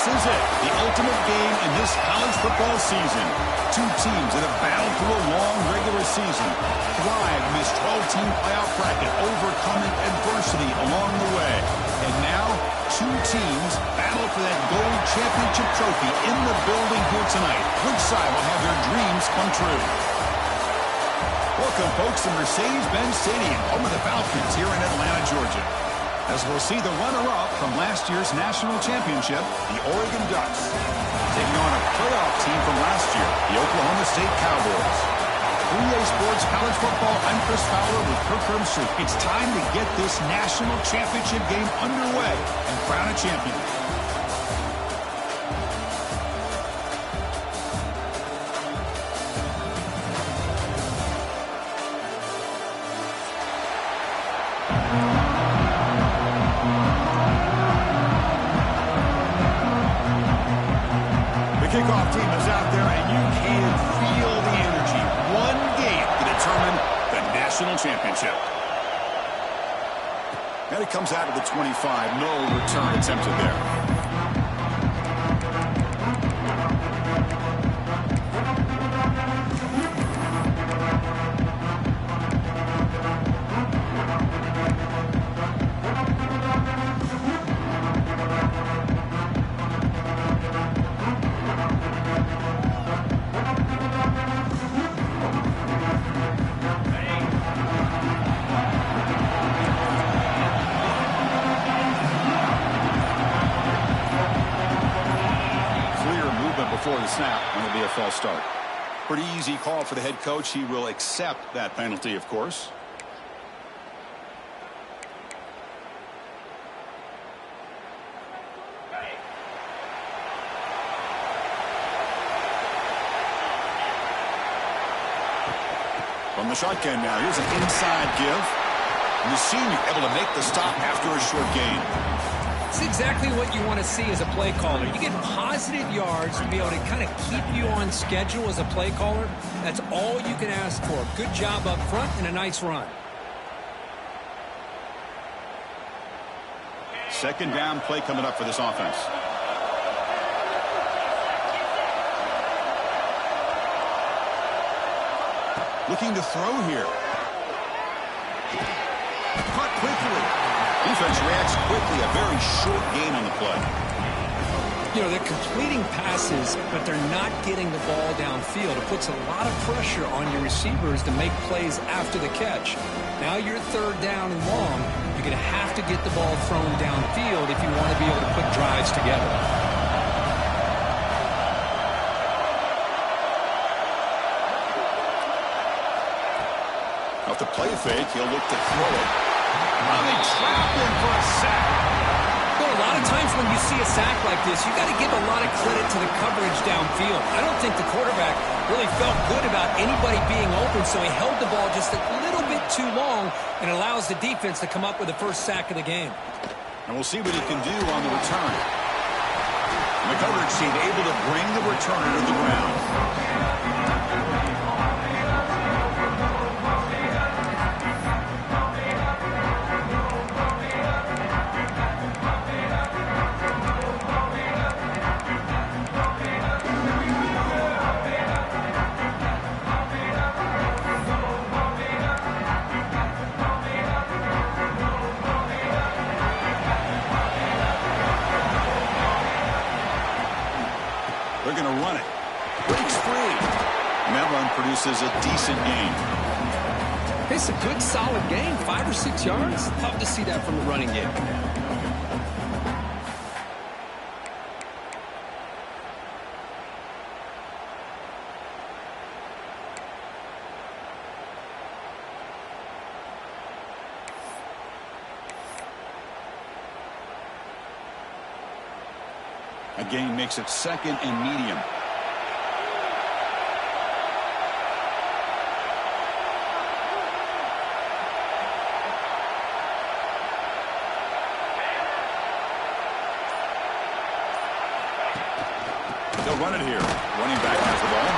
This is it, the ultimate game in this college football season. Two teams that have battled through a long regular season, thrived in this 12-team playoff bracket, overcoming adversity along the way. And now, two teams battle for that gold championship trophy in the building here tonight. Which side will have their dreams come true? Welcome, folks, to Mercedes-Benz Stadium, home of the Falcons here in Atlanta, Georgia. As we'll see the runner-up from last year's national championship, the Oregon Ducks, taking on a playoff team from last year, the Oklahoma State Cowboys. 3A Sports College Football, I'm Chris Fowler with Kirk Herbstreit. It's time to get this national championship game underway and crown a champion. Kickoff team is out there, and you can feel the energy. One game to determine the national championship. And it comes out of the 25. No return attempted there. Before the snap, and it'll be a false start. Pretty easy call for the head coach. He will accept that penalty, of course. From the shotgun now, here's an inside give. And the senior able to make the stop after a short gain. It's exactly what you want to see as a play caller. You get positive yards to be able to kind of keep you on schedule as a play caller. That's all you can ask for. Good job up front and a nice run. Second down play coming up for this offense. Looking to throw here. Caught quickly. Defense reacts quickly. A very short gain on the play. You know, they're completing passes, but they're not getting the ball downfield. It puts a lot of pressure on your receivers to make plays after the catch. Now you're third down and long. You're going to have to get the ball thrown downfield if you want to be able to put drives together. Off the play fake, he'll look to throw it. They trapped him for a sack. Well, a lot of times when you see a sack like this, you got to give a lot of credit to the coverage downfield. I don't think the quarterback really felt good about anybody being open, so he held the ball just a little bit too long and allows the defense to come up with the first sack of the game. And we'll see what he can do on the return. And the coverage team able to bring the returner to the ground. They're going to run it. Breaks free. And that run produces a decent gain. It's a good, solid gain. 5 or 6 yards. Tough to see that from the running game. A gain makes it second and medium. They'll run it here. Running back has the ball.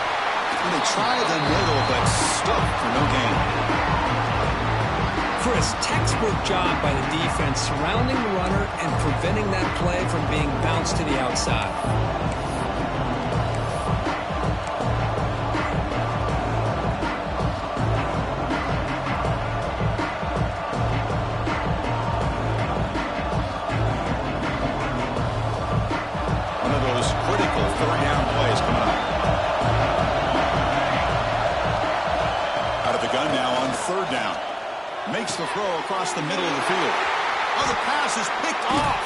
And they try the middle, but stuck for no gain. For a Just textbook job by the defense surrounding the runner and preventing that play from being bounced to the outside. One of those critical third down plays coming up. Out of the gun now on third down. Makes the throw across the middle of the field. Oh, the pass is picked off.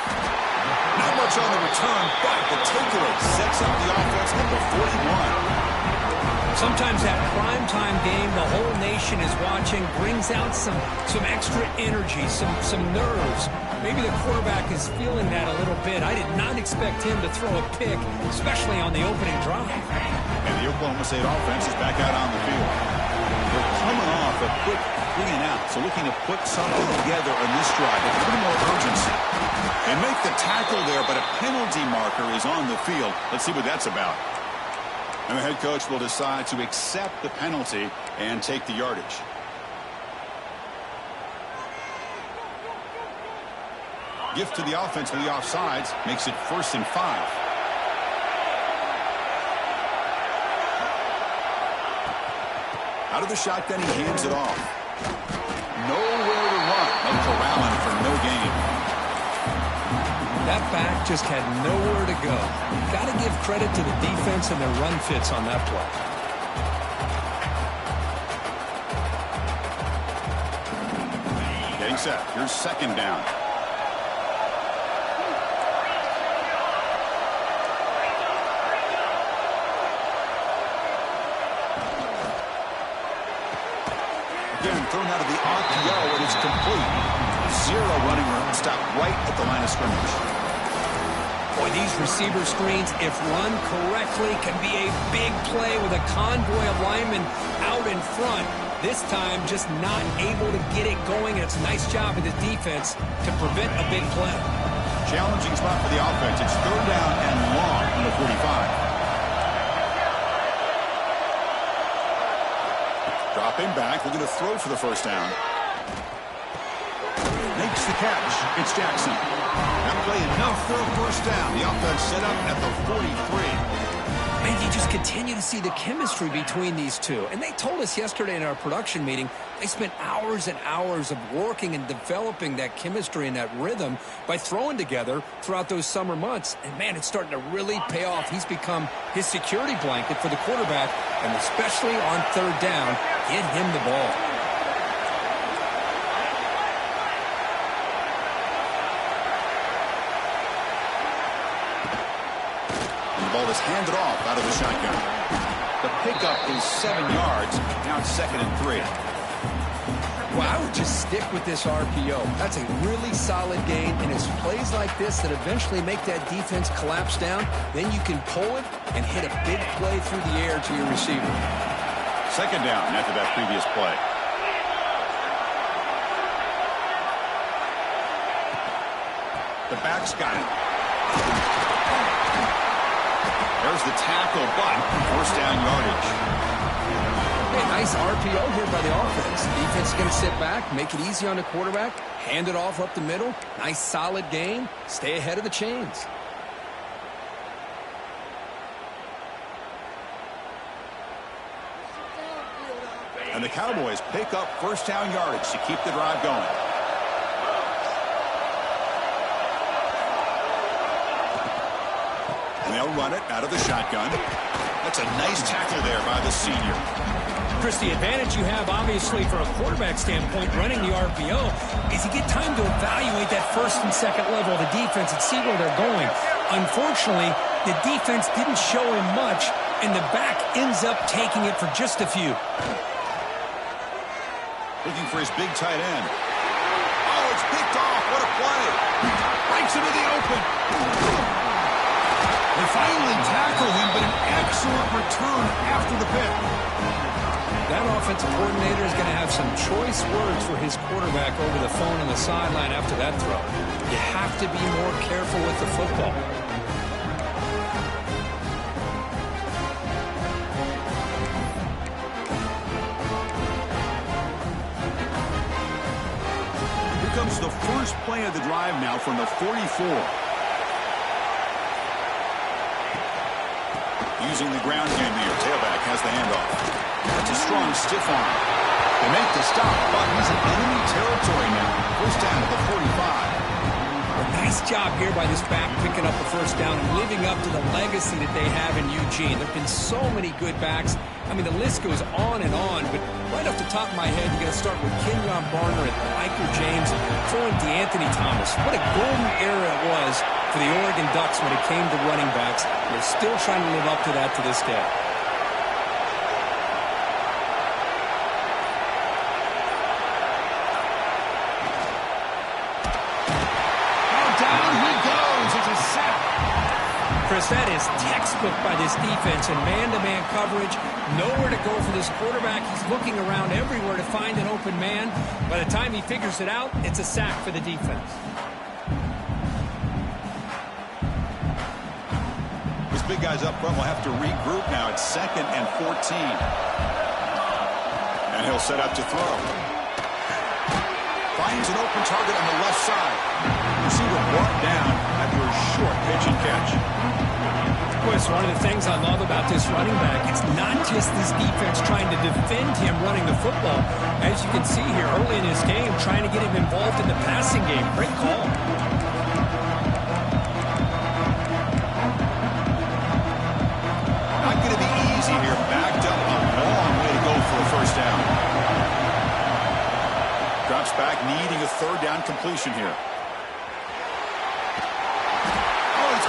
Not much on the return, but the takeaway sets up the offense at the 41. Sometimes that primetime game the whole nation is watching brings out some extra energy, some nerves. Maybe the quarterback is feeling that a little bit. I did not expect him to throw a pick, especially on the opening drive. And the Oklahoma State offense is back out on the field. They're coming off a quick 3 and out, so looking to put something together on this drive with a little more urgency. They make the tackle there, but a penalty marker is on the field. Let's see what that's about. And the head coach will decide to accept the penalty and take the yardage. Gift to the offense with the offsides makes it 1st and 5. Out of the shotgun, he hands it off. Nowhere to run. No corralling for no gain. That back just had nowhere to go. Got to give credit to the defense and their run fits on that play. Getting set. Here's 2nd down. Again, thrown out of the RPO, and it's complete. 0 running room. Stop right at the line of scrimmage. Boy, these receiver screens, if run correctly, can be a big play with a convoy of linemen out in front. This time, just not able to get it going, and it's a nice job of the defense to prevent a big play. Challenging spot for the offense. It's 3rd down and long on the 45. Dropping back, looking to throw for the 1st down. Makes the catch. It's Jackson. That play enough for a 1st down. The offense set up at the 43. Man, you just continue to see the chemistry between these two. And they told us yesterday in our production meeting, they spent hours and hours of working and developing that chemistry and that rhythm by throwing together throughout those summer months. And, man, it's starting to really pay off. He's become his security blanket for the quarterback, and especially on 3rd down, get him the ball. Ball is handed off out of the shotgun. The pickup is 7 yards. Now it's 2nd and 3. Well, I would just stick with this RPO. That's a really solid gain, and it's plays like this that eventually make that defense collapse down. Then you can pull it and hit a big play through the air to your receiver. 2nd down after that previous play. The back's got it. There's the tackle, but 1st down yardage. Hey, nice RPO here by the offense. Defense is going to sit back, make it easy on the quarterback, hand it off up the middle. Nice, solid gain. Stay ahead of the chains. And the Cowboys pick up 1st down yardage to keep the drive going. And they'll run it out of the shotgun. That's a nice tackle there by the senior. Chris, the advantage you have, obviously, from a quarterback standpoint, running the RPO, is you get time to evaluate that 1st and 2nd level of the defense and see where they're going. Unfortunately, the defense didn't show him much, and the back ends up taking it for just a few. Looking for his big tight end. Oh, it's picked off. What a play. Breaks into the open. They finally tackle him, but an excellent return after the pick. That offensive coordinator is going to have some choice words for his quarterback over the phone on the sideline after that throw. You have to be more careful with the football. comes the first play of the drive now from the 44. Using the ground game here. Tailback has the handoff. That's a strong stiff arm. They make the stop, but he's in enemy territory now. First down at the 45. Nice job here by this back picking up the first down and living up to the legacy that they have in Eugene. There have been so many good backs. I mean, the list goes on and on, but right off the top of my head, you got to start with Kenyon Barner and Michael James, throwing DeAnthony Thomas. What a golden era it was for the Oregon Ducks when it came to running backs. They're still trying to live up to that to this day. Chris, that is textbook by this defense and man-to-man coverage. Nowhere to go for this quarterback. He's looking around everywhere to find an open man. By the time he figures it out, it's a sack for the defense. These big guys up front will have to regroup now. It's 2nd and 14. And he'll set up to throw. Finds an open target on the left side. Receiver brought down after a short pitch and catch. Boy, it's one of the things I love about this running back. It's not just this defense trying to defend him running the football. As you can see here early in his game, trying to get him involved in the passing game. Great call. Not going to be easy here. Backed up a long way to go for a first down. Drops back, needing a third down completion here.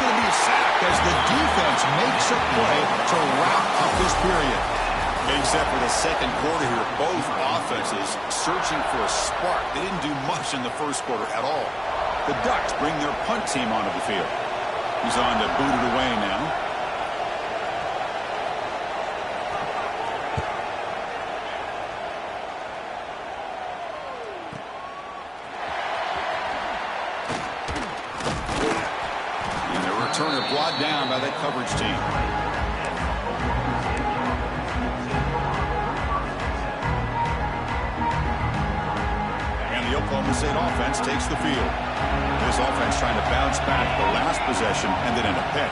Going to be a sack as the defense makes a play to wrap up this period. Getting set for the second quarter here. Both offenses searching for a spark. They didn't do much in the first quarter at all. The Ducks bring their punt team onto the field. He's on to boot it away now. Turner brought down by that coverage team. And the Oklahoma State offense takes the field. This offense trying to bounce back the last possession and then in a pick.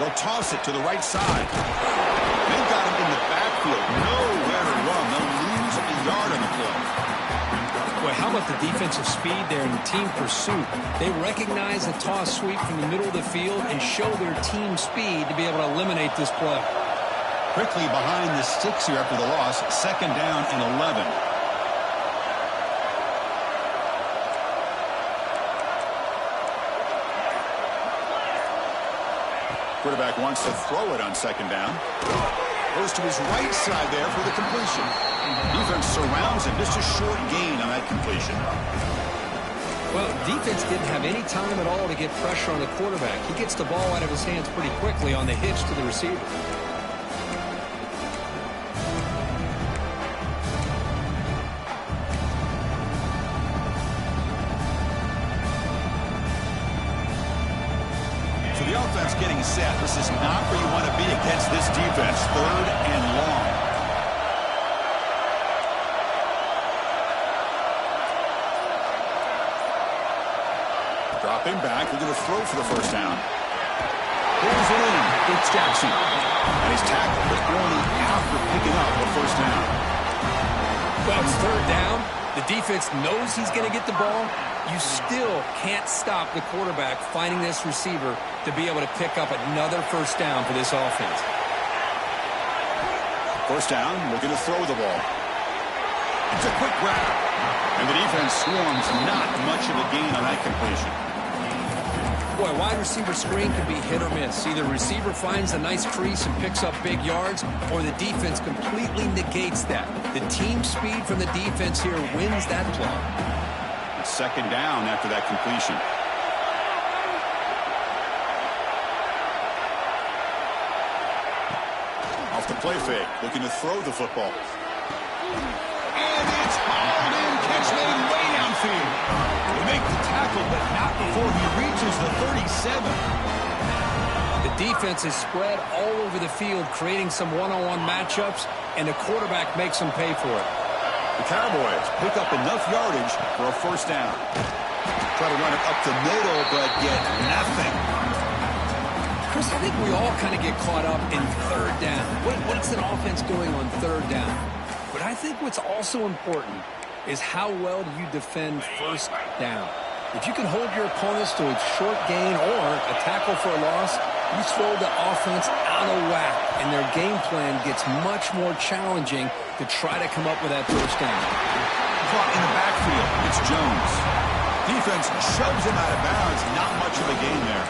They'll toss it to the right side. They've got him in the backfield. Nowhere to run. They'll lose a yard on the play. Boy, how about the defensive speed there in the team pursuit? They recognize the toss sweep from the middle of the field and show their team speed to be able to eliminate this play. Quickly behind the sticks here after the loss. 2nd down and 11. Quarterback wants to throw it on 2nd down. Goes to his right side there for the completion. Defense surrounds him. Just a short gain on that completion. Well, defense didn't have any time at all to get pressure on the quarterback. He gets the ball out of his hands pretty quickly on the hitch to the receiver. So the offense getting set. This is not where you want to be against this defense. 3rd and long. Dropping back, we're going to throw for the first down. Pulls it in. It's Jackson. And he's tackled, but only after picking up the first down. Well, it's 3rd down. The defense knows he's going to get the ball. You still can't stop the quarterback finding this receiver to be able to pick up another first down for this offense. First down, looking to throw the ball. It's a quick grab. And the defense swarms not much of a gain on that completion. Boy, wide receiver screen can be hit or miss. Either receiver finds a nice crease and picks up big yards, or the defense completely negates that. The team speed from the defense here wins that play. It's 2nd down after that completion. Off the play fake, looking to throw the football. And it's hauled in, catch made way downfield. They make the tackle, but not before he reaches the 37. The defense is spread all over the field, creating some one-on-one matchups, and the quarterback makes them pay for it. The Cowboys pick up enough yardage for a first down. Try to run it up the middle, but get nothing. Chris, I think we all kind of get caught up in third down. What's an offense doing on third down? But I think what's also important is how well do you defend first down. If you can hold your opponents to a short gain or a tackle for a loss, you throw the offense out of whack, and their game plan gets much more challenging to try to come up with that first down. Caught in the backfield. It's Jones. Defense shoves him out of bounds. Not much of a gain there.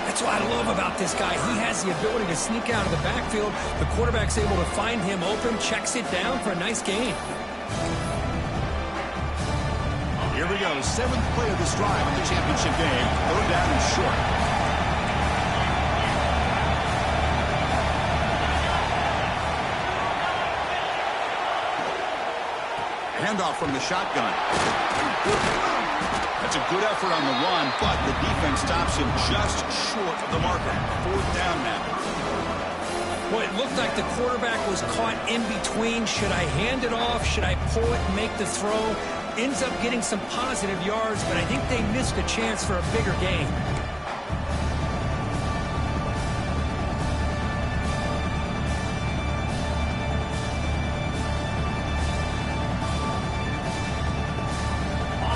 That's what I love about this guy. He has the ability to sneak out of the backfield. The quarterback's able to find him open, checks it down for a nice gain. Here we go. 7th play of this drive in the championship game. Third down and short. Handoff from the shotgun. That's a good effort on the run, but the defense stops him just short of the marker. 4th down now. Boy, it looked like the quarterback was caught in between. Should I hand it off? Should I pull it and make the throw? Ends up getting some positive yards, but I think they missed a chance for a bigger gain.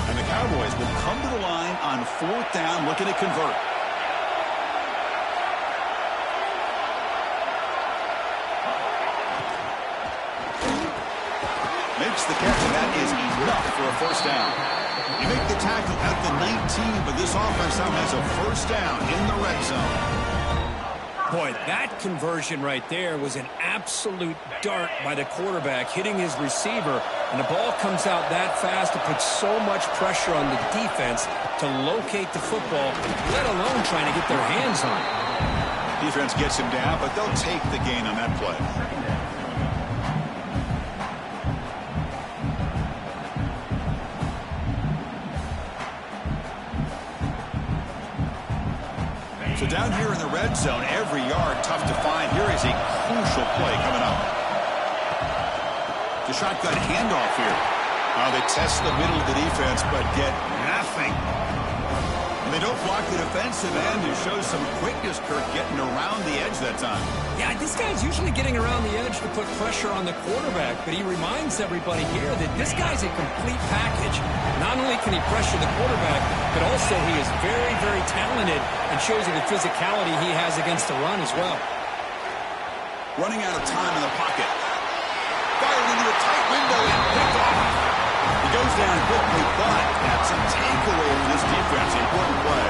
And the Cowboys will come to the line on 4th down, looking to convert. Makes the catch, and that is enough for a first down. You make the tackle at the 19, but this offense now has a first down in the red zone. Boy, that conversion right there was an absolute dart by the quarterback, hitting his receiver, and the ball comes out that fast. It puts so much pressure on the defense to locate the football, let alone trying to get their hands on it. Defense gets him down, but they'll take the gain on that play. So down here in the red zone, every yard tough to find. Here is a crucial play coming up. The shotgun handoff here. They test the middle of the defense, but get nothing. And they don't block the defensive end. It shows some quickness, Kirk, getting around the edge that time. Yeah, this guy's usually getting around the edge to put pressure on the quarterback, but he reminds everybody here that this guy's a complete package. Not only can he pressure the quarterback, but also he is very, very talented and shows you the physicality he has against the run as well. Running out of time in the pocket. Fired into a tight window and picked off. He goes down quickly, but that's a takeaway for this defense. Important play.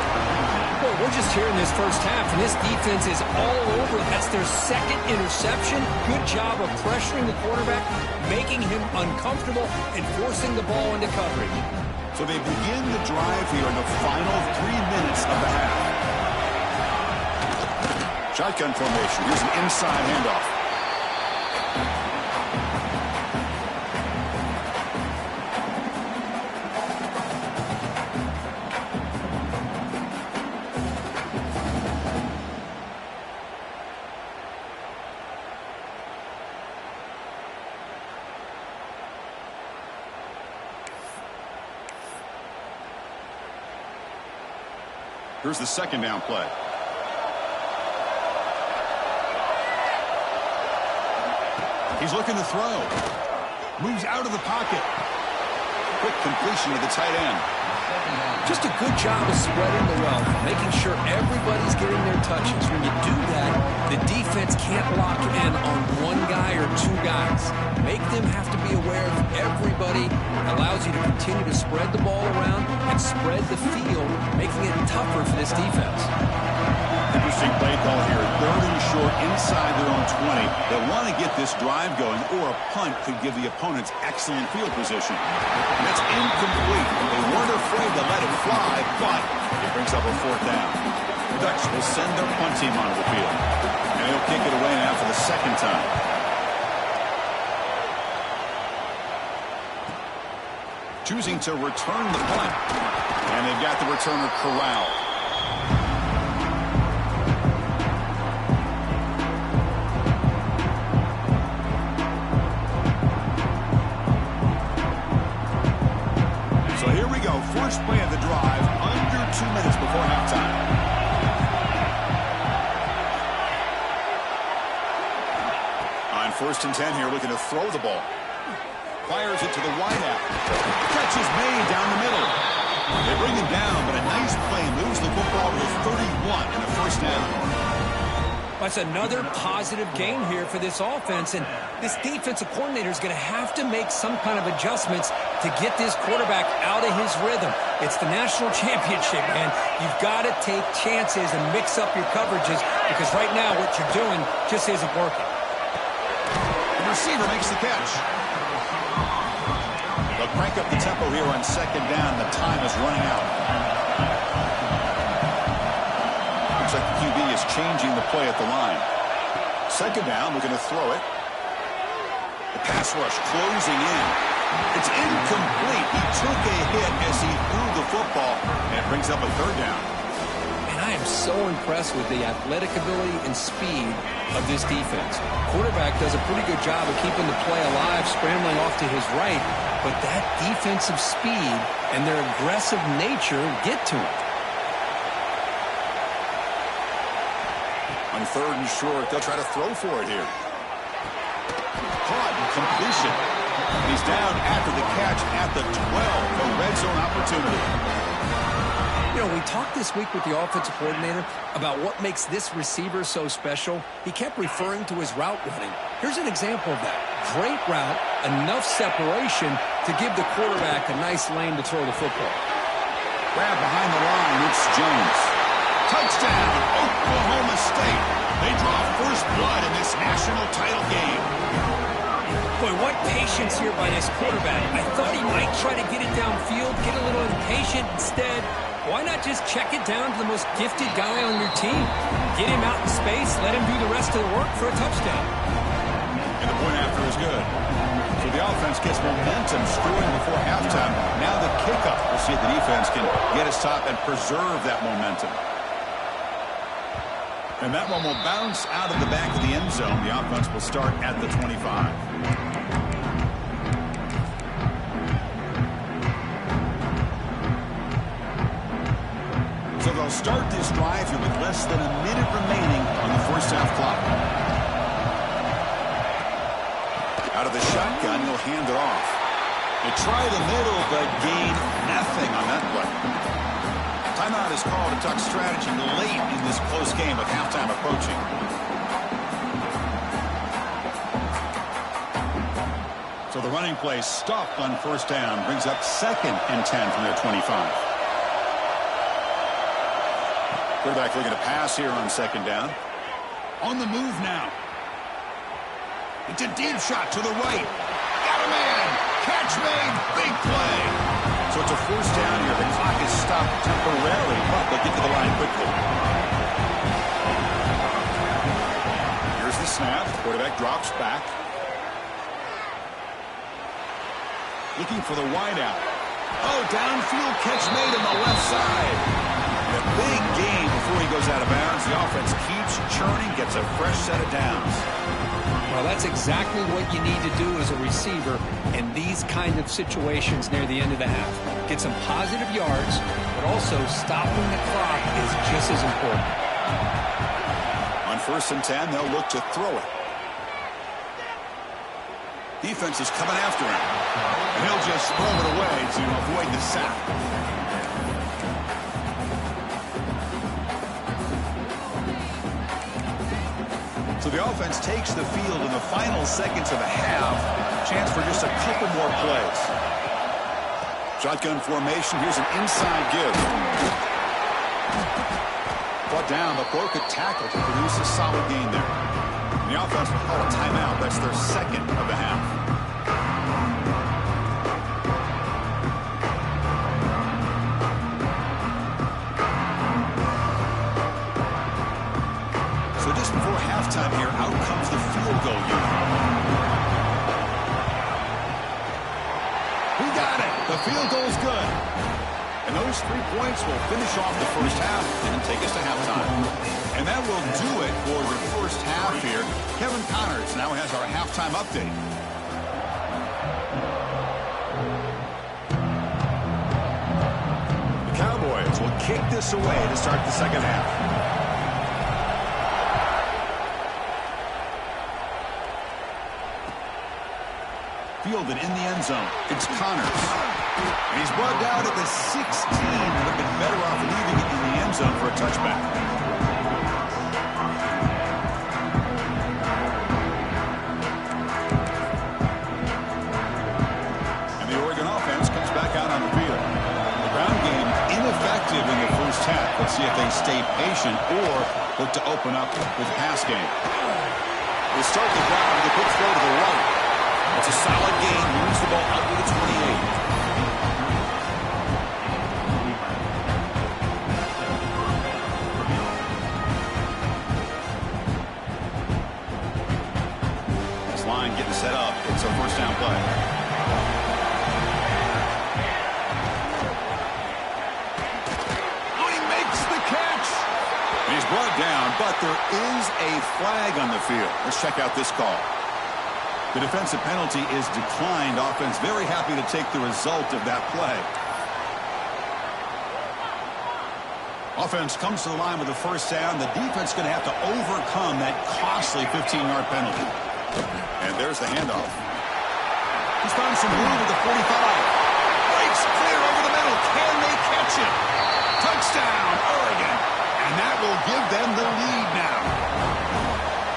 Well, we're just here in this first half, and this defense is all over. That's their second interception. Good job of pressuring the quarterback, making him uncomfortable, and forcing the ball into coverage. So they begin the drive here in the final 3 minutes of the half. Shotgun formation. Here's an inside handoff. Here's the second down play. He's looking to throw. Moves out of the pocket. Quick completion to the tight end. Just a good job of spreading the wealth, making sure everybody's getting their touches. When you do that, the defense can't lock in on one guy or two guys. Make them have to be aware of everybody. Allows you to continue to spread the ball around and spread the field, making it tougher for this defense. Interesting play call here. 3rd and short inside their own 20. They want to get this drive going, or a punt could give the opponents excellent field position. And that's incomplete. They weren't afraid to let it fly, but it brings up a 4th down. The Ducks will send their punt team onto the field. And he'll kick it away now for the second time. Choosing to return the punt. And they've got the returner corralled. first play of the drive, under 2 minutes before halftime. On 1st and 10 here, looking to throw the ball. Fires it to the wideout. Catch is made down the middle. They bring him down, but a nice play moves the football to 31 in the first down. That's another positive gain here for this offense, and this defensive coordinator is going to have to make some kind of adjustments to get this quarterback out of his rhythm. It's the national championship, man. You've got to take chances and mix up your coverages because right now what you're doing just isn't working. The receiver makes the catch. They'll crank up the tempo here on 2nd down. The time is running out. Looks like the QB is changing the play at the line. 2nd down, looking to throw it. The pass rush closing in. It's incomplete. He took a hit as he threw the football, and it brings up a 3rd down. And I am so impressed with the athletic ability and speed of this defense. Quarterback does a pretty good job of keeping the play alive, scrambling off to his right, but that defensive speed and their aggressive nature get to him. On 3rd and short, they'll try to throw for it here. Caught, completion. He's down after the catch at the 12 for red zone opportunity. You know, we talked this week with the offensive coordinator about what makes this receiver so special. He kept referring to his route running. Here's an example of that. Great route, enough separation to give the quarterback a nice lane to throw the football. Grab behind the line, it's Jones. Touchdown, Oklahoma State. They draw first blood in this national title game. Boy, what patience here by this quarterback. I thought he might try to get it downfield, get a little impatient. Instead, why not just check it down to the most gifted guy on your team? Get him out in space, let him do the rest of the work for a touchdown. And the point after is good. So the offense gets momentum scoring before halftime. Now the kickoff. We'll see if the defense can get a stop and preserve that momentum. And that one will bounce out of the back of the end zone. The offense will start at the 25. So they'll start this drive here with less than a minute remaining on the first half clock. Out of the shotgun, he'll hand it off. They try the middle, but gain nothing on that play. Timeout is called to talk strategy late in this close game with halftime approaching. So the running play stopped on first down, brings up 2nd and 10 from their 25. Quarterback looking to pass here on 2nd down. On the move now. It's a deep shot to the right. Got a man. Catch made. Big play. So it's a first down here. The clock is stopped temporarily, but they'll get to the line quickly. Here's the snap. Quarterback drops back. Looking for the wideout. Oh, downfield catch made on the left side. And a big gain before he goes out of bounds. The offense keeps churning, gets a fresh set of downs. Well, that's exactly what you need to do as a receiver in these kind of situations near the end of the half. Get some positive yards, but also stopping the clock is just as important. On 1st and 10, they'll look to throw it. Defense is coming after him. And he'll just throw it away to avoid the sack. So the offense takes the field in the final seconds of the half. Chance for just a couple more plays. Shotgun formation. Here's an inside give. Brought down, but broke a tackle to produce a solid gain there. And the offense will call a timeout. That's their 2nd of the half. Just before halftime here, out comes the field goal unit. We got it. The field goal's good. And those 3 points will finish off the first half and take us to halftime. And that will do it for the first half here. Kevin Connors now has our halftime update. kick this away to start the second half. Fielded in the end zone. It's Connors. And he's brought down at the 16. Would have been better off leaving it in the end zone for a touchback. And the Oregon offense comes back out on the field. The ground game ineffective in the first half. Let's see if they stay patient or look to open up with the pass game. They start the drive with a quick throw to the right. It's a solid gain. Moves the ball out to the 28. This line getting set up. It's a first down play. Oh, he makes the catch. And he's brought down, but there is a flag on the field. Let's check out this call. The defensive penalty is declined. Offense very happy to take the result of that play. Offense comes to the line with the first down. The defense going to have to overcome that costly 15-yard penalty. And there's the handoff. He's found some room at the 45. Breaks clear over the middle. Can they catch it? Touchdown, Oregon. And that will give them the lead now.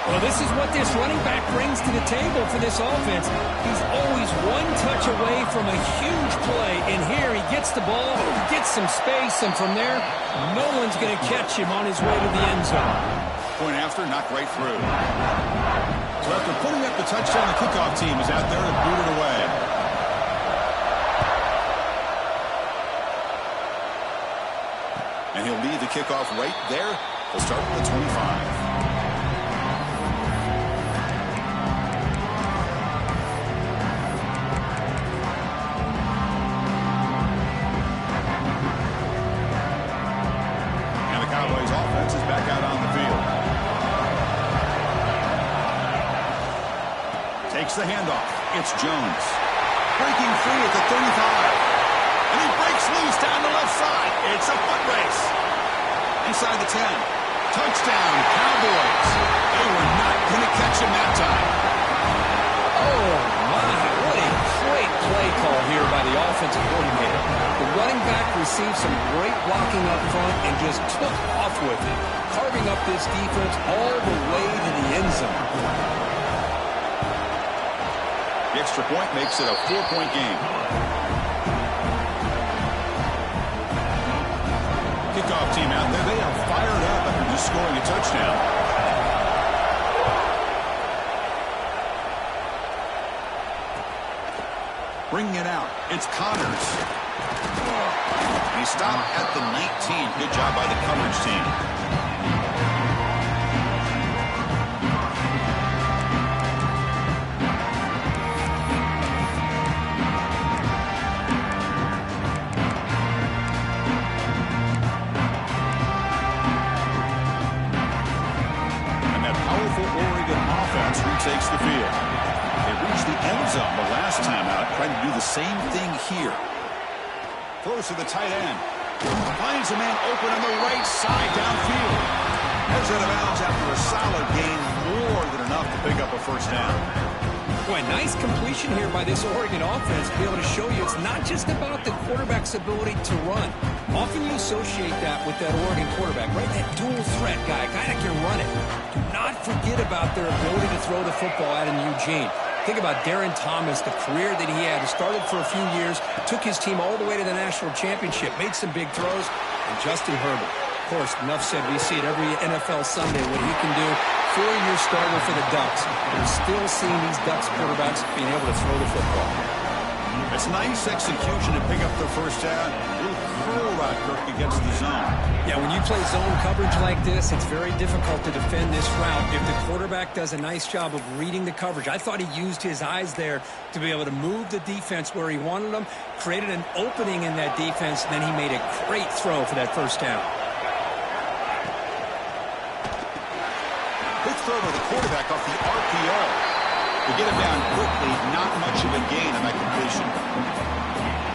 Well, this is what this running back brings to the table for this offense. He's always one touch away from a huge play. And here he gets the ball, gets some space, and from there, no one's going to catch him on his way to the end zone. Point after, knocked right through. So after putting up the touchdown, the kickoff team is out there to boot it away. And he'll lead the kickoff right there. He'll start with the 25. Takes the handoff. It's Jones. Breaking free at the 35. And he breaks loose down the left side. It's a foot race. Inside the 10. Touchdown, Cowboys. They were not going to catch him that time. Oh, my. What a great play call here by the offensive coordinator. The running back received some great blocking up front and just took off with it, carving up this defense all the way to the end zone. The extra point makes it a 4-point game. Kickoff team out there. They are fired up after just scoring a touchdown. Bringing it out. It's Connors. And he stopped at the 19. Good job by the coverage team. Takes the field. They reached the end zone the last time out, trying to do the same thing here. Throws to the tight end. Finds a man open on the right side downfield. Heads out of bounds after a solid gain, more than enough to pick up a first down. Boy, nice completion here by this Oregon offense to be able to show you it's not just about the quarterback's ability to run. Often you associate that with that Oregon quarterback, right? That dual threat guy that can run it. Do not forget about their ability to throw the football out in Eugene. Think about Darren Thomas, the career that he had. He started for a few years, took his team all the way to the national championship, made some big throws, and Justin Herbert. Of course, enough said, we see it every NFL Sunday, what he can do. 4-year starter for the Ducks. We're still seeing these Ducks quarterbacks being able to throw the football. It's nice execution to pick up the first down. A little curl route work against the zone. Yeah, when you play zone coverage like this, it's very difficult to defend this route if the quarterback does a nice job of reading the coverage. I thought he used his eyes there to be able to move the defense where he wanted them, created an opening in that defense, and then he made a great throw for that first down. Quick throw to the quarterback off the RPO. To get him down quickly, not much of a gain on that completion.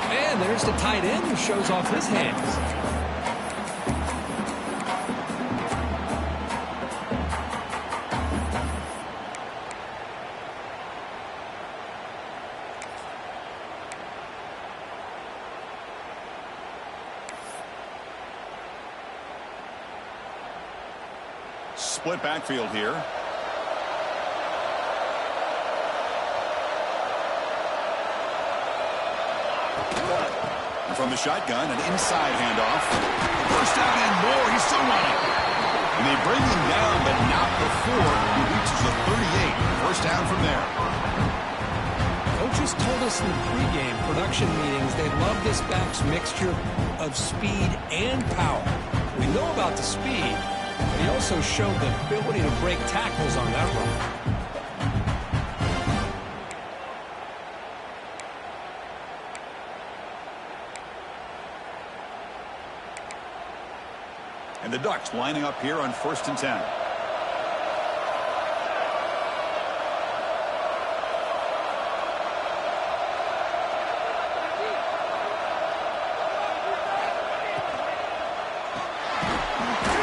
And there's the tight end who shows off his hands. split backfield here. And from the shotgun, an inside handoff. First down and more. He's still running. And they bring him down, but not before he reaches the 38. First down from there. Coaches told us in the pregame production meetings they love this back's mixture of speed and power. We know about the speed, but he also showed the ability to break tackles on that run. And the Ducks lining up here on 1st and 10.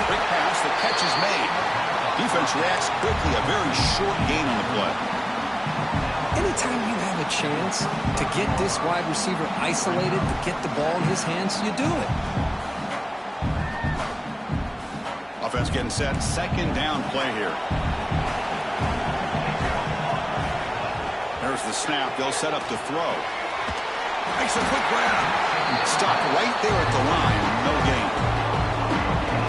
Quick pass, the catch is made. Defense reacts quickly, a very short gain on the play. Anytime you have a chance to get this wide receiver isolated, to get the ball in his hands, you do it. Offense getting set. Second down play here. There's the snap. They'll set up to throw. Makes a quick grab. Stopped right there at the line. No gain.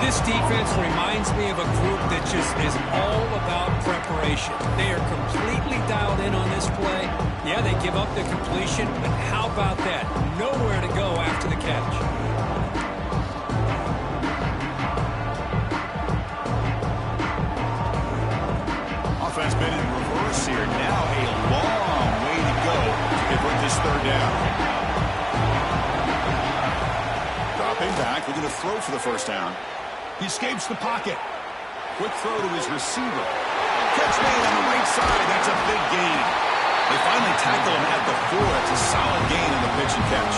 This defense reminds me of a group that just is all about preparation. They are completely dialed in on this play. Yeah, they give up the completion, but how about that? Nowhere to go after the catch. Offense been in reverse here. Now a long way to go to convert this third down. Dropping back, looking to throw for the first down. He escapes the pocket. Quick throw to his receiver. Catch made on the right side. That's a big gain. They finally tackle him at the 4. That's a solid gain on the pitch and catch.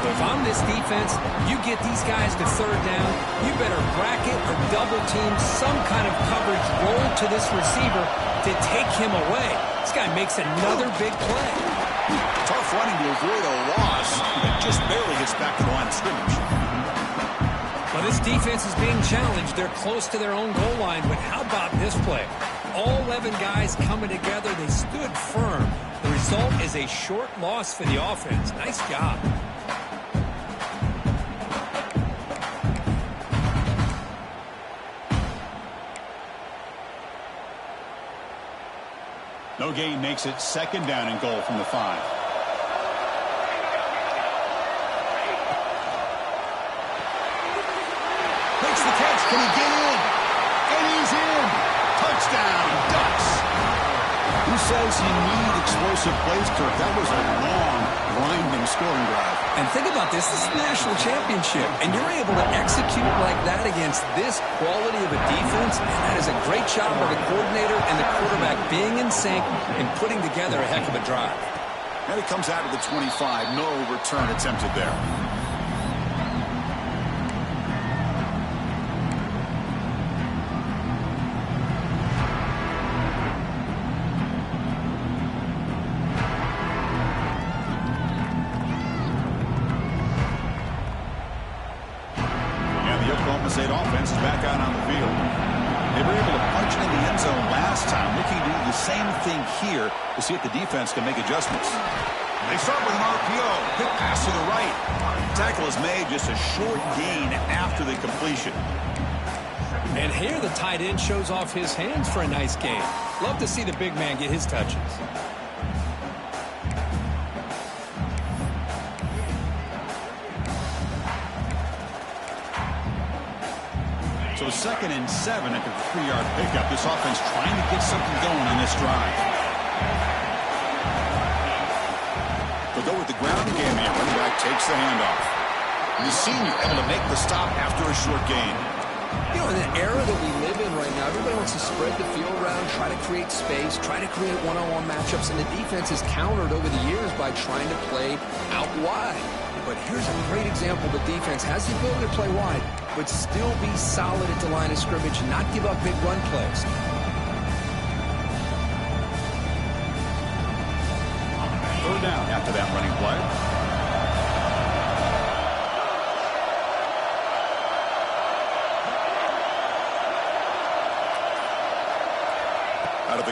If I'm this defense, you get these guys to third down, you better bracket or double team some kind of coverage roll to this receiver to take him away. This guy makes another big play. Tough running to avoid a loss, but just barely gets back to the line of scrimmage. Well, this defense is being challenged. They're close to their own goal line, but how about this play? All 11 guys coming together. They stood firm. The result is a short loss for the offense. Nice job. No gain makes it second down and goal from the 5. Makes the catch. Can he get in? And he's in. Touchdown, Ducks. Who says you need explosive plays, Kirk? That was a long, grinding scoring drive. And think about this. This is the national championship, and you're able to execute like that against this quality of a defense. Man, that is a great job by the coordinator and the quarterback being in sync and putting together a heck of a drive. And it comes out of the 25. No return attempted there. State offense is back out on the field. They were able to punch it in the end zone last time. Looking to do the same thing here to see if the defense can make adjustments. They start with an RPO. Quick pass to the right. Tackle is made, just a short gain after the completion. And here the tight end shows off his hands for a nice gain. Love to see the big man get his touches. So 2nd and 7 at the 3-yard pickup. This offense trying to get something going on this drive. They'll go with the ground game here. Running back takes the handoff. And the senior able to make the stop after a short gain. You know, in the era that we live in right now, everybody wants to spread the field around, try to create space, try to create one-on-one matchups, and the defense has countered over the years by trying to play out wide. But here's a great example. The defense has the ability to play wide, but still be solid at the line of scrimmage and not give up big run plays. Third down after that running play.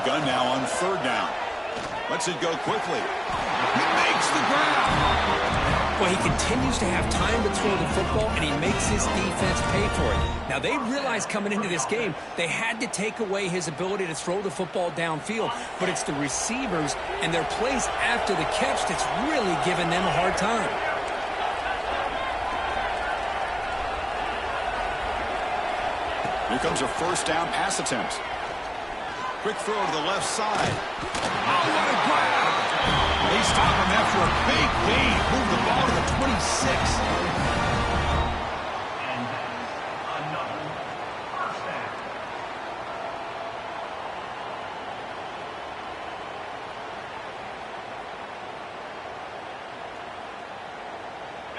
gun now on 3rd down. Lets it go quickly. He makes the grab. Well, he continues to have time to throw the football, and he makes his defense pay for it. Now, they realized coming into this game they had to take away his ability to throw the football downfield, but it's the receivers and their plays after the catch that's really giving them a hard time. Here comes a 1st down pass attempt. Quick throw to the left side. Oh, what a grab! They stop him after a big gain. Move the ball to the 26. And another first down.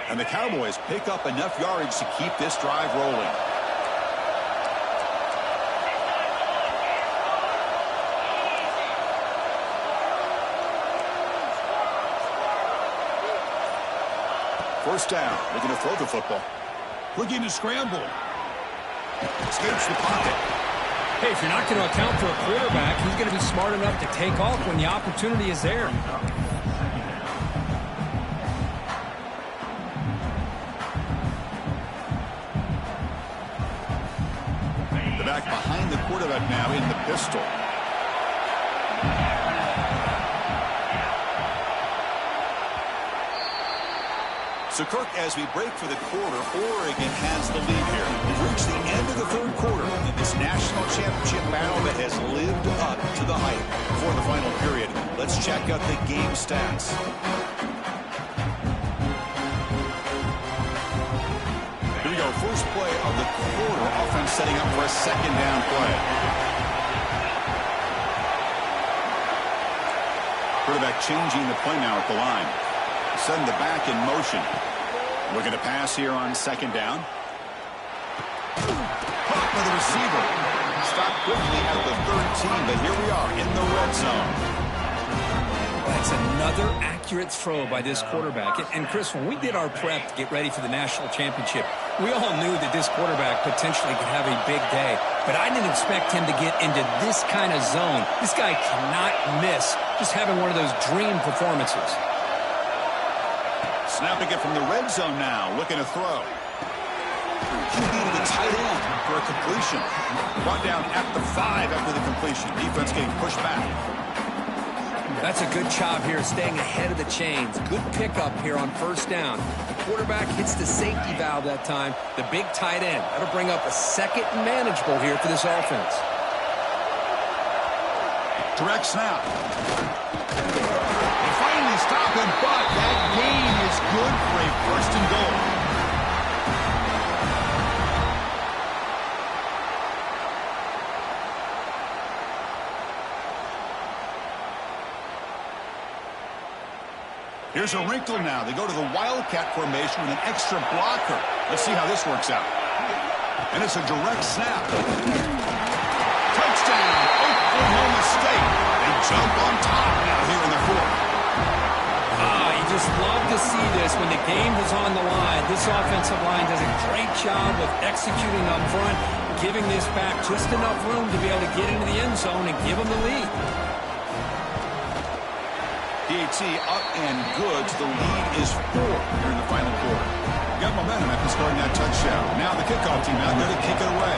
And the Cowboys pick up enough yardage to keep this drive rolling. First down, looking to throw the football. Looking to scramble. Escapes the pocket. Hey, if you're not going to account for a quarterback, he's going to be smart enough to take off when the opportunity is there. The back behind the quarterback now in the pistol. So, Kirk, as we break for the quarter, Oregon has the lead here. We've reached the end of the 3rd quarter in this national championship battle that has lived up to the hype. Before the final period, let's check out the game stats. Here we go. First play of the quarter. Offense setting up for a 2nd down play. Quarterback changing the play now at the line. Send the back in motion. Looking to pass here on 2nd down. Caught by the receiver. Stopped quickly at the 13, but here we are in the red zone. That's another accurate throw by this quarterback. And Chris, when we did our prep to get ready for the national championship, we all knew that this quarterback potentially could have a big day. But I didn't expect him to get into this kind of zone. This guy cannot miss just having one of those dream performances. Snapping it from the red zone now, looking to throw. QB to the tight end for a completion. Brought down at the 5 after the completion. Defense getting pushed back. That's a good job here, staying ahead of the chains. Good pickup here on 1st down. The quarterback hits the safety valve that time. The big tight end. That'll bring up a 2nd and manageable here for this offense. Direct snap. They finally stop him, but that gain is good for a 1st and goal. Here's a wrinkle now. They go to the Wildcat formation with an extra blocker. Let's see how this works out. And it's a direct snap. Touchdown, Oklahoma State. They jump on top now here in the 4th. You just love to see this when the game is on the line. This offensive line does a great job of executing up front, giving this back just enough room to be able to get into the end zone and give them the lead. PAT up and good. The lead is 4 here in the final quarter. Got momentum after scoring that touchdown. Now the kickoff team out there to kick it away.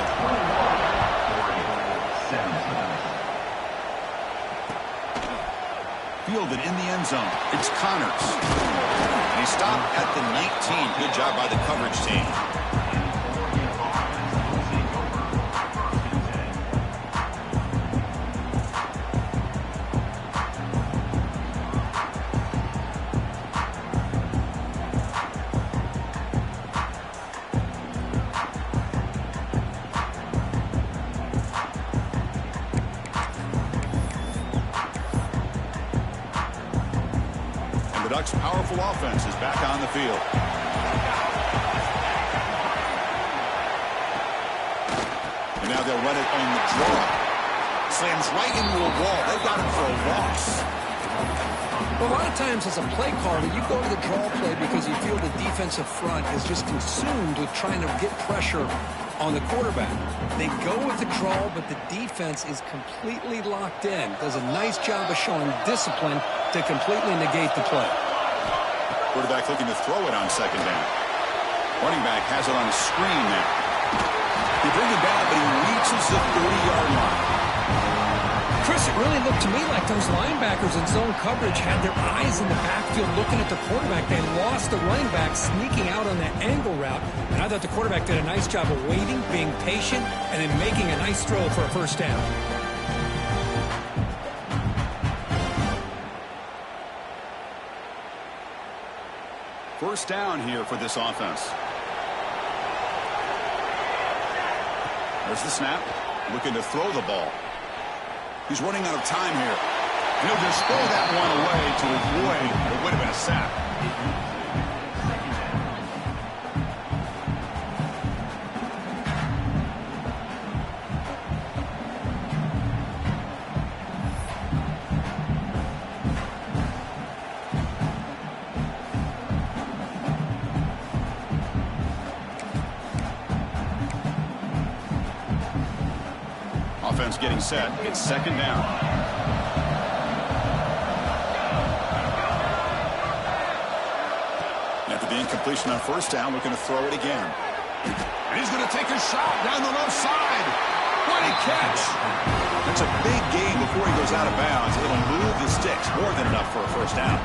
Fielded in the end zone. It's Connors. And he stopped at the 19. Good job by the coverage team. The Ducks' powerful offense is back on the field. And now they'll run it on the draw. Slams right into a wall. They got him for a loss. Well, a lot of times as a play caller, you go to the draw play because you feel the defensive front is just consumed with trying to get pressure on the quarterback. They go with the draw, but the defense is completely locked in. Does a nice job of showing discipline to completely negate the play. Quarterback looking to throw it on second down. Running back has it on a screen now. They bring it back, but he reaches the 30-yard line. Chris, it really looked to me like those linebackers in zone coverage had their eyes in the backfield looking at the quarterback. They lost the running back sneaking out on that angle route. And I thought the quarterback did a nice job of waiting, being patient, and then making a nice throw for a first down. First down here for this offense. There's the snap. Looking to throw the ball. He's running out of time here. He'll just throw that one away to avoid what would have been a sack. Offense getting set. It's second down. After the incompletion on first down, looking to throw it again. And he's going to take a shot down the left side. What a catch. That's a big gain before he goes out of bounds. It'll move the sticks. More than enough for a first down.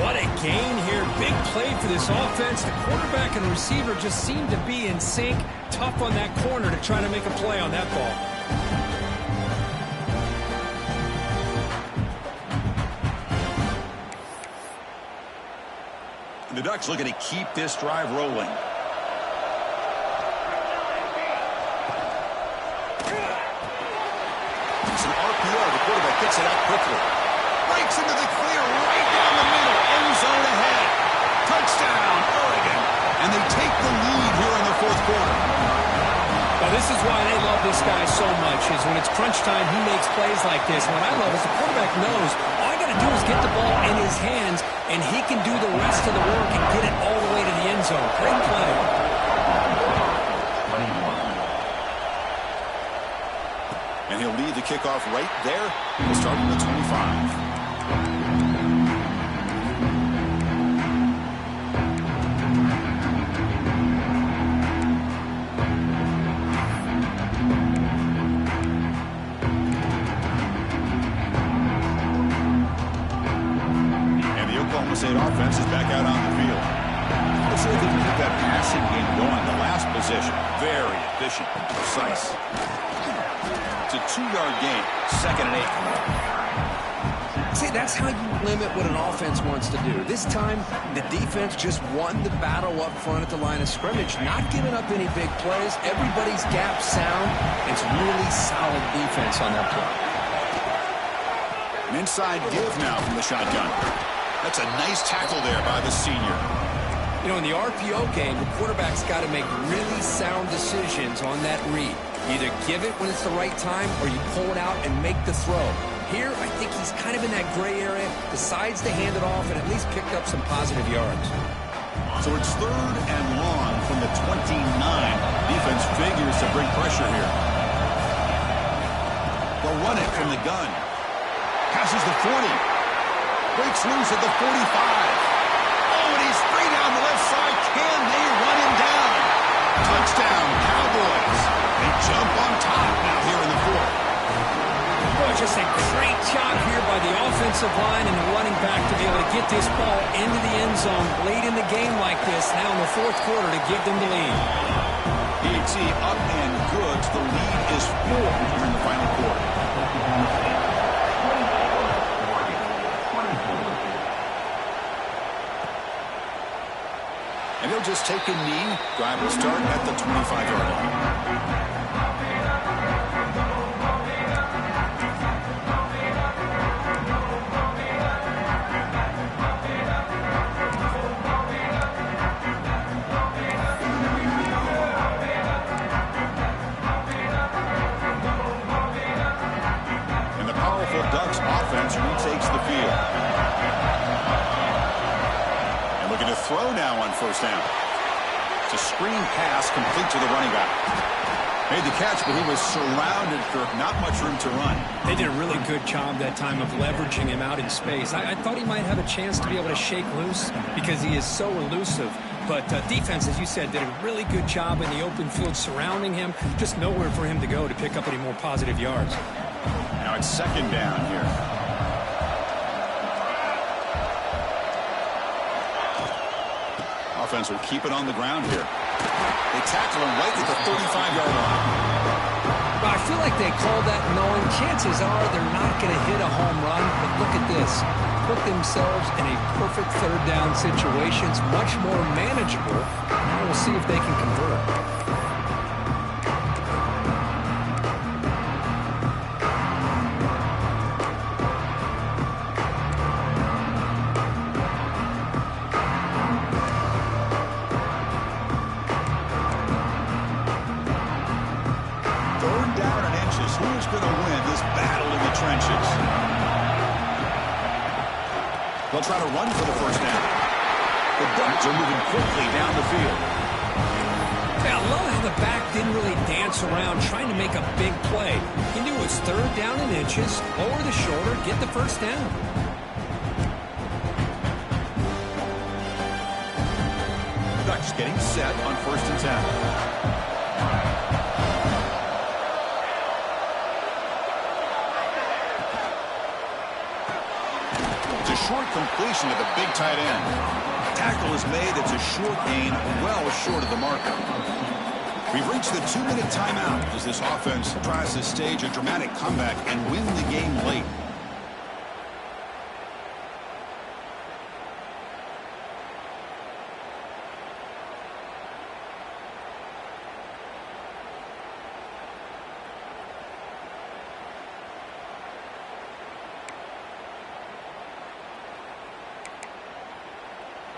What a gain here. Big play for this offense. The quarterback and receiver just seem to be in sync. Tough on that corner to try to make a play on that ball. The Ducks looking to keep this drive rolling. It's an RPO. The quarterback gets it out quickly. Breaks into the clear right down the middle. End zone ahead. Touchdown, Oregon. And they take the lead here in the fourth quarter. Well, this is why they love this guy so much, is when it's crunch time, he makes plays like this. And what I love is the quarterback knows all I got to do is get the ball in his hands, and he can do the rest of the work and get it all the way to the end zone. Great play. And he'll lead the kickoff right there. We'll start with the 25. State offense is back out on the field. Let's see if they can keep that passing game going. The last possession, very efficient and precise. It's a 2-yard gain, second and 8. See, that's how you limit what an offense wants to do. This time, the defense just won the battle up front at the line of scrimmage, not giving up any big plays. Everybody's gap sound. It's really solid defense on that play. An inside give now from the shotgun. That's a nice tackle there by the senior. You know, in the RPO game, the quarterback's got to make really sound decisions on that read. Either give it when it's the right time or you pull it out and make the throw. Here, I think he's kind of in that gray area, decides to hand it off and at least picked up some positive yards. So it's third and long from the 29. Defense figures to bring pressure here. They'll run it from the gun. Passes the 40. Breaks loose at the 45. Oh, and he's free down the left side. Can they run him down? Touchdown, Cowboys. They jump on top now here in the fourth. Boy, just a great job here by the offensive line and the running back to be able to get this ball into the end zone late in the game like this, now in the fourth quarter to give them the lead. ET up and good. The lead is 4 here in the final quarter. And he'll just take a knee. Drive will start at the 25-yard line. And the powerful Ducks offense retakes the field. Looking to throw now on first down. It's a screen pass complete to the running back. Made the catch, but he was surrounded, Kirk. Not much room to run. They did a really good job that time of leveraging him out in space. I thought he might have a chance to be able to shake loose because he is so elusive. But defense, as you said, did a really good job in the open field surrounding him. Just nowhere for him to go to pick up any more positive yards. Now it's second down here. Offense will keep it on the ground here. They tackle him right at the 35-yard line. Well, I feel like they called that knowing chances are they're not going to hit a home run. But look at this. Put themselves in a perfect third down situation. It's much more manageable. Now we'll see if they can convert. Who's going to win this battle in the trenches? They'll try to run for the first down. The Ducks are moving quickly down the field. Yeah, I love how the back didn't really dance around trying to make a big play. He knew it was third down in inches, lower the shoulder, get the first down. Ducks getting set on 1st and 10. Short completion to the big tight end. Tackle is made. It's a short gain, well short of the marker. We've reached the 2-minute timeout as this offense tries to stage a dramatic comeback and win the game late.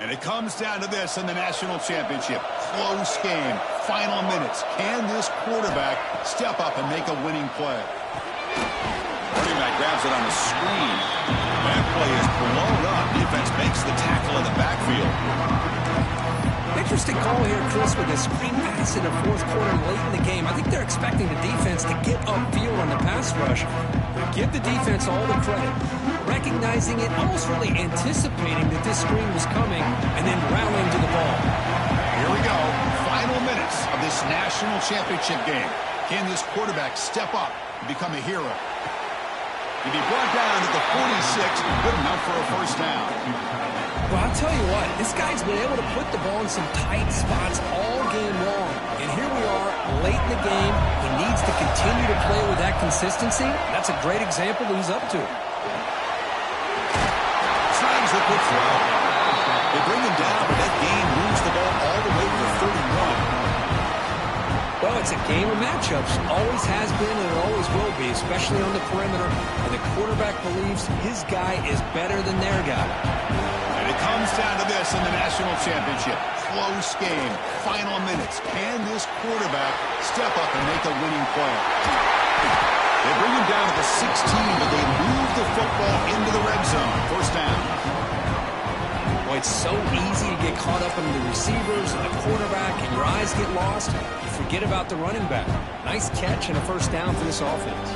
And it comes down to this in the national championship. Close game. Final minutes. Can this quarterback step up and make a winning play? Running back grabs it on the screen. That play is blown up. Defense makes the tackle in the backfield. Interesting call here, Chris, with a screen pass in the fourth quarter late in the game. I think they're expecting the defense to get upfield on the pass rush. Give the defense all the credit. Recognizing it, almost really anticipating that this screen was coming, and then rallying to the ball. Here we go. Final minutes of this national championship game. Can this quarterback step up and become a hero? He'll be brought down at the 46, good enough for a first down. Well, I'll tell you what, this guy's been able to put the ball in some tight spots all game long. And here we are, late in the game. He needs to continue to play with that consistency. That's a great example that he's up to. Tries the quick throw. They bring him down, but that gain moves the ball all the way to 31. Well, it's a game of matchups. Always has been and it always will be, especially on the perimeter. And the quarterback believes his guy is better than their guy. And it comes down to this in the national championship. Close game. Final minutes. Can this quarterback step up and make a winning play? They bring him down to the 16, but they move the football into the red zone. First down. Boy, it's so easy to get caught up in the receivers and the quarterback, and your eyes get lost. You forget about the running back. Nice catch and a first down for this offense.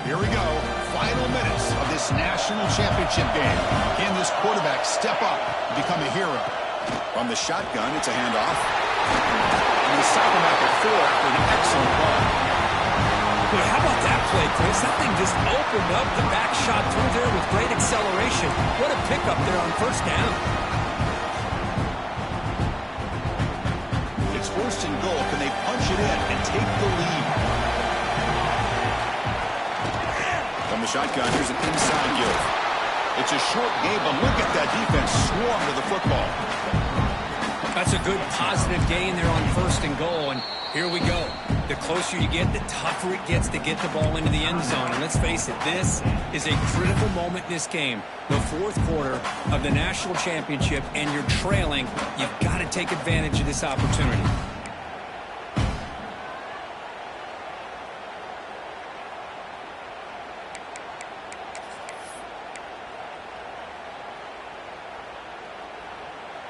Here we go. Final minutes of this national championship game. Can this quarterback step up and become a hero? From the shotgun, it's a handoff. And they stop him at the 4 after an excellent play. Boy, how about that play, Chris? That thing just opened up the back shot through there with great acceleration. What a pickup there on first down. It's 1st and goal. Can they punch it in and take the lead? From the shotgun, here's an inside give. It's a short game, but look at that defense swarm to the football. That's a good positive gain there on 1st and goal, and here we go. The closer you get, the tougher it gets to get the ball into the end zone. And let's face it, this is a critical moment in this game. The fourth quarter of the national championship, and you're trailing. You've got to take advantage of this opportunity.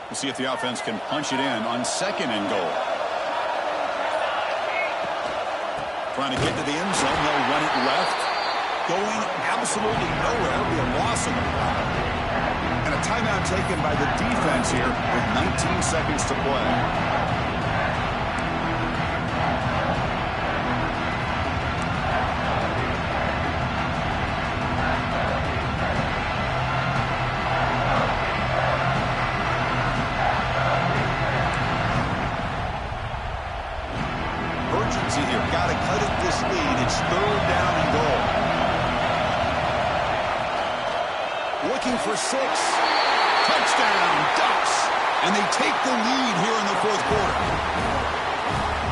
We'll see if the offense can punch it in on 2nd and goal. Trying to get to the end zone. They'll run it left. Going absolutely nowhere. It'll be a loss on the play. And a timeout taken by the defense here with 19 seconds to play. Urgency here. Got to cut it this lead. It's 3rd down and goal. Looking for 6. Touchdown, Ducks. And they take the lead here in the 4th quarter.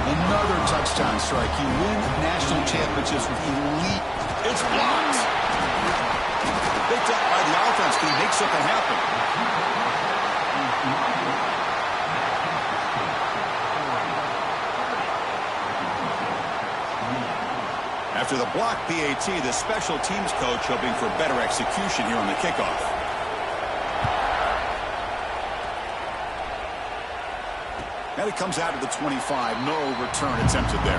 Another touchdown strike. You win national championships with elite. It's blocked. Picked up by the offense team. Make something happen. After the block PAT, the special teams coach hoping for better execution here on the kickoff. And it comes out to the 25. No return attempted there.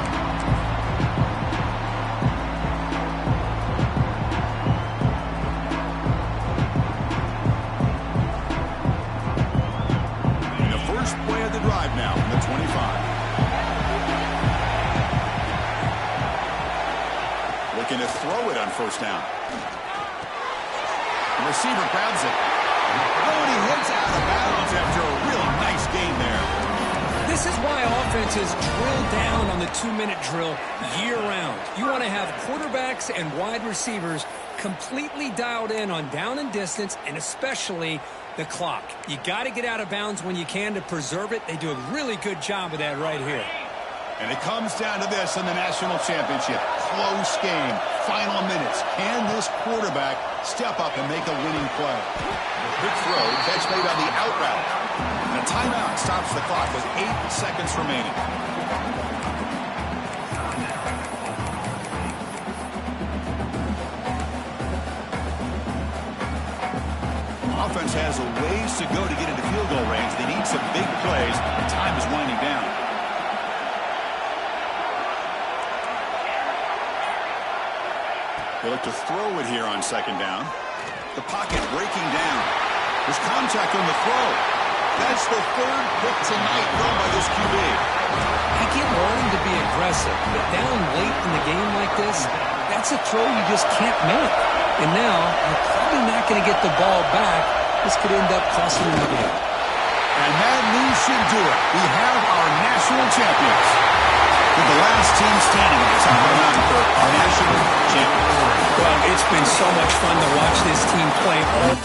And the first play of the drive now from the 25. Looking to throw it on 1st down. The receiver grabs it. Oh, and he hits out of bounds after a really nice gain there. This is why offenses drill down on the 2-minute drill year-round. You want to have quarterbacks and wide receivers completely dialed in on down and distance, and especially the clock. You got to get out of bounds when you can to preserve it. They do a really good job of that right here. And it comes down to this in the national championship. Close game. Final minutes. Can this quarterback step up and make a winning play? Quick throw. Catch made on the out route. And a timeout stops the clock with 8 seconds remaining. Offense has a ways to go to get into field goal range. They need some big plays. And time is winding down. They look to throw it here on 2nd down. The pocket breaking down. There's contact on the throw. That's the 3rd pick tonight thrown by this QB. I get wanting to be aggressive, but down late in the game like this, that's a throw you just can't make. And now, you're probably not going to get the ball back. This could end up costing them the game. And that move should do it. We have our national champions. With the last team standing on the top of the mountain for our national champions. Well, it's been so much fun to watch this team play all